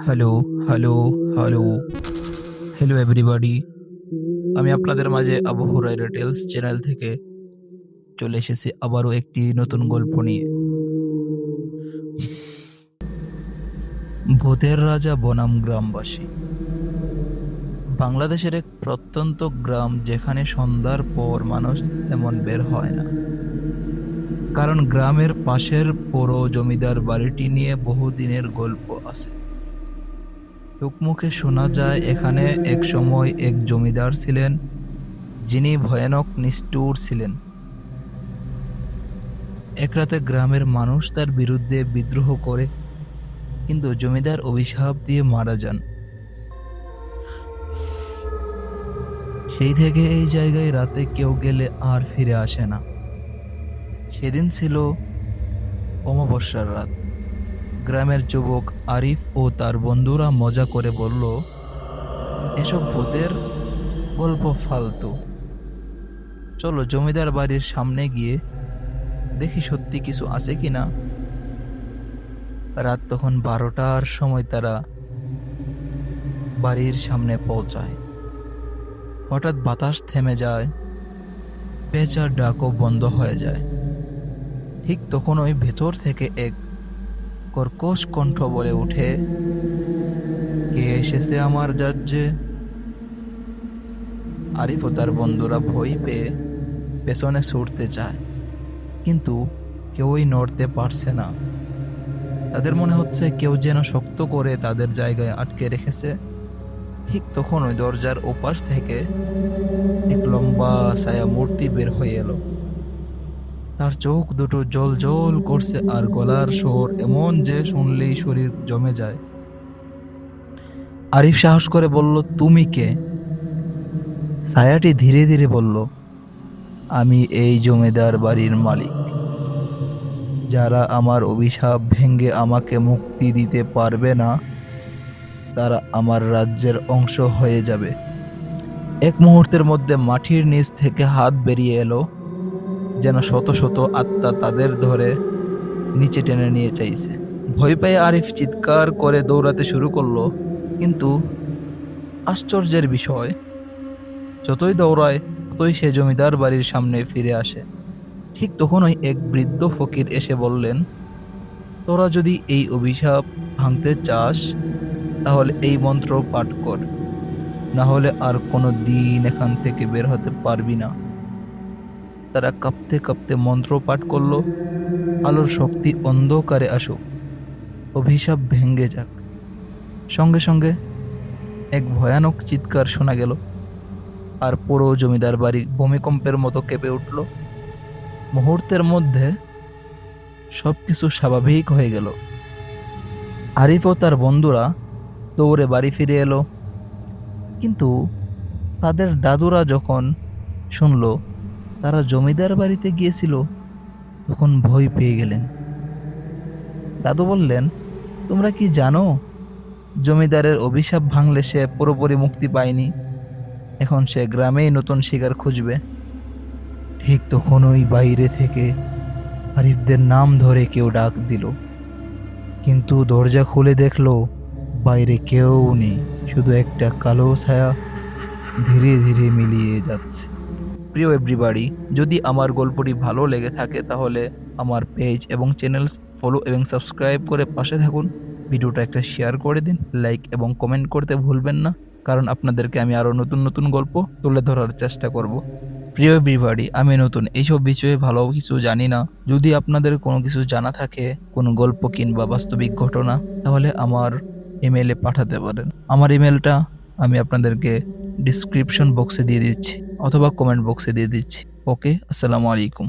Hello, hello, hello, hello everybody. আমি আপনাদের মাঝে আবু হুরায়রা টেলস চ্যানেল থেকে চলে এসেছি আবারও একটি নতুন গল্প নিয়ে। ভূতের রাজা বনাম গ্রামবাসী। বাংলাদেশের এক প্রত্যন্ত গ্রাম যেখানে সন্ধ্যার পর মানুষ তেমন বের হয় না, কারণ গ্রামের পাশের পুরো জমিদার বাড়িটি নিয়ে বহুদিনের গল্প আছে। লোকমুখে শোনা যায় এখানে এক সময় এক জমিদার ছিলেন, যিনি ভয়ানক নিষ্ঠুর ছিলেন। এক রাতে গ্রামের মানুষ তার বিরুদ্ধে বিদ্রোহ করে, কিন্তু জমিদার অভিশাপ দিয়ে মারা যান। সেই থেকে এই জায়গায় রাতে কেউ গেলে আর ফিরে আসে না। সেদিন ছিল অমাবস্যার রাত। গ্রামের যুবক আরিফ ও তার বন্ধুরা মজা করে বলল, এসব ভূতের গল্প ফালতু, চলো জমিদার বাড়ির সামনে গিয়ে দেখি সত্যি কিছু আছে কিনা। রাত তখন 12টার সময় তারা বাড়ির সামনে পৌঁছায়। হঠাৎ বাতাস থেমে যায়, পেঁচার ডাকও বন্ধ হয়ে যায়। ঠিক তখনই ভেতর থেকে এক কর্কশ কণ্ঠ বলে ওঠে, কে এসেছে আমার রাজ্যে? আরিফ ও তার বন্ধুরা ভয় পেয়ে পেছনে ছুটতে চায়, কিন্তু কেউই নড়তে পারছে না। তাদের মনে হচ্ছে কেউ যেন শক্ত করে তাদের জায়গায় আটকে রেখেছে। ঠিক তখনই দরজার ওপাশ থেকে এক লম্বা ছায়া মূর্তি বের হয়ে এলো। তার চোখ দুটো জল জল করছে আর গলার স্বর এমন যে শুনলেই শরীর জমে যায়। আরিফ সাহস করে বলল, তুমি কে? ছায়াটি ধীরে ধীরে বলল, আমি এই জমিদার বাড়ির মালিক। যারা আমার অভিশাপ ভেঙে আমাকে মুক্তি দিতে পারবে না, তারা আমার রাজ্যের অংশ হয়ে যাবে। এক মুহূর্তের মধ্যে মাটির নিচ থেকে হাত বেরিয়ে এলো, যেন শত শত আত্মা তাদের ধরে নিচে টেনে নিয়ে চাইছে। ভয় পেয়ে আরিফ চিৎকার করে দৌড়াতে শুরু করলো, কিন্তু আশ্চর্যের বিষয়, যতই দৌড়ায় ততই সে জমিদার বাড়ির সামনে ফিরে আসে। ঠিক তখনই এক বৃদ্ধ ফকির এসে বললেন, তোরা যদি এই অভিশাপ ভাঙতে চাস তাহলে এই মন্ত্র পাঠ কর, না হলে আর কোনো দিন এখান থেকে বের হতে পারবি না। তারা কাঁপতে কাঁপতে মন্ত্র পাঠ করলো, আলোর শক্তি অন্ধকারে আসুক, অভিশাপ ভেঙে যাক। সঙ্গে সঙ্গে এক ভয়ানক চিৎকার শোনা গেল, আর পুরো জমিদার বাড়ি ভূমিকম্পের মতো কেঁপে উঠল। মুহূর্তের মধ্যে সবকিছু স্বাভাবিক হয়ে গেল। আরিফ ও তার বন্ধুরা দৌড়ে বাড়ি ফিরে এলো, কিন্তু তাদের দাদুরা যখন শুনল তারা জমিদার বাড়িতে গিয়েছিল, তখন ভয় পেয়ে গেলেন। দাদু বললেন, তোমরা কি জানো, জমিদারের অভিশাপ ভাঙলে সে পুরোপুরি মুক্তি পায়নি, এখন সে গ্রামেই নতুন শিকার খুঁজবে। ঠিক তখনই বাইরে থেকে আরিফদের নাম ধরে কেউ ডাক দিল, কিন্তু দরজা খুলে দেখলো বাইরে কেউ নেই, শুধু একটা কালো ছায়া ধীরে ধীরে মিলিয়ে যাচ্ছে। প্রিয় এভরিবডি, যদি আমার গল্পটি ভালো লেগে থাকে তাহলে আমার পেজ এবং চ্যানেল ফলো এবং সাবস্ক্রাইব করে পাশে থাকুন। ভিডিওটা একটা শেয়ার করে দিন, লাইক এবং কমেন্ট করতে ভুলবেন না, কারণ আপনাদেরকে আমি আরও নতুন নতুন গল্প তুলে ধরার চেষ্টা করব। প্রিয় এভরিবডি, আমি নতুন এইসব বিষয়ে ভালো কিছু জানি না। যদি আপনাদের কোনো কিছু জানা থাকে, কোনো গল্প কিংবা বাস্তবিক ঘটনা, তাহলে আমার ইমেলে পাঠাতে পারেন। আমার ইমেলটা আমি আপনাদেরকে ডিসক্রিপশন বক্সে দিয়ে দিচ্ছি অথবা কমেন্ট বক্সে দিয়ে দিচ্ছি। ওকে, আসসালামু আলাইকুম।